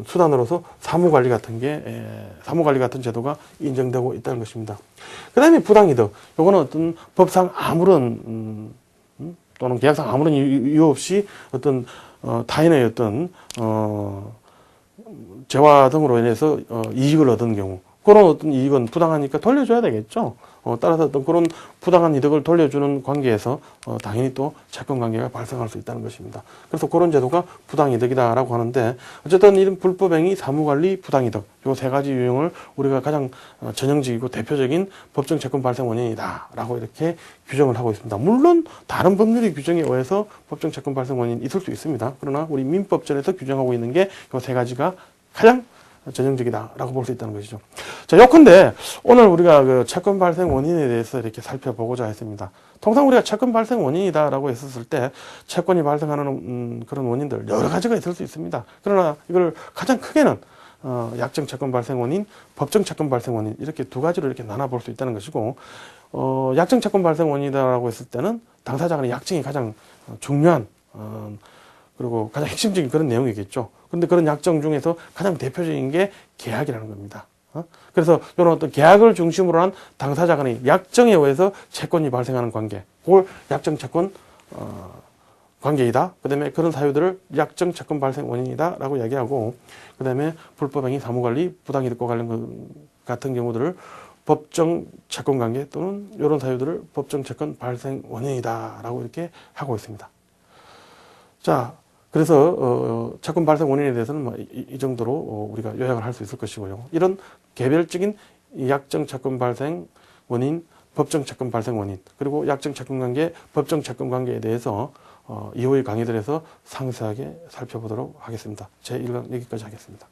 A: 수단으로서 사무관리 같은 제도가 인정되고 있다는 것입니다. 그 다음에 부당이득. 요거는 어떤 법상 아무런 또는 계약상 아무런 이유 없이 어떤 타인의 어떤 재화 등으로 인해서 이익을 얻은 경우, 그런 어떤 이익은 부당하니까 돌려줘야 되겠죠. 따라서 어떤 그런 부당한 이득을 돌려주는 관계에서 당연히 또 채권 관계가 발생할 수 있다는 것입니다. 그래서 그런 제도가 부당이득이다라고 하는데, 어쨌든 이런 불법행위, 사무관리, 부당이득, 요 세 가지 유형을 우리가 가장 전형적이고 대표적인 법정 채권 발생 원인이다라고 이렇게 규정을 하고 있습니다. 물론 다른 법률의 규정에 의해서 법정 채권 발생 원인이 있을 수 있습니다. 그러나 우리 민법전에서 규정하고 있는 게 요 세 가지가 가장 전형적이다라고 볼 수 있다는 것이죠. 자, 요컨대 오늘 우리가 그 채권 발생 원인에 대해서 이렇게 살펴보고자 했습니다. 통상 우리가 채권 발생 원인이다라고 했었을 때 채권이 발생하는 그런 원인들 여러 가지가 있을 수 있습니다. 그러나 이걸 가장 크게는 약정 채권 발생 원인, 법정 채권 발생 원인, 이렇게 두 가지로 이렇게 나눠볼 수 있다는 것이고, 약정 채권 발생 원인이다라고 했을 때는 당사자 간의 약정이 가장 중요한 그리고 가장 핵심적인 그런 내용이겠죠. 근데 그런 약정 중에서 가장 대표적인 게 계약이라는 겁니다. 그래서 이런 어떤 계약을 중심으로 한 당사자 간의 약정에 의해서 채권이 발생하는 관계, 그걸 약정 채권 관계이다. 그 다음에 그런 사유들을 약정 채권 발생 원인이다 라고 이야기하고, 그 다음에 불법행위, 사무관리, 부당이득과 관련 같은 경우들을 법정 채권 관계 또는 이런 사유들을 법정 채권 발생 원인이다 라고 이렇게 하고 있습니다. 자, 그래서 채권 발생 원인에 대해서는 이 정도로 우리가 요약을 할 수 있을 것이고요. 이런 개별적인 약정 채권 발생 원인, 법정 채권 발생 원인, 그리고 약정 채권 관계, 법정 채권 관계에 대해서 이후의 강의들에서 상세하게 살펴보도록 하겠습니다. 제 1강 여기까지 하겠습니다.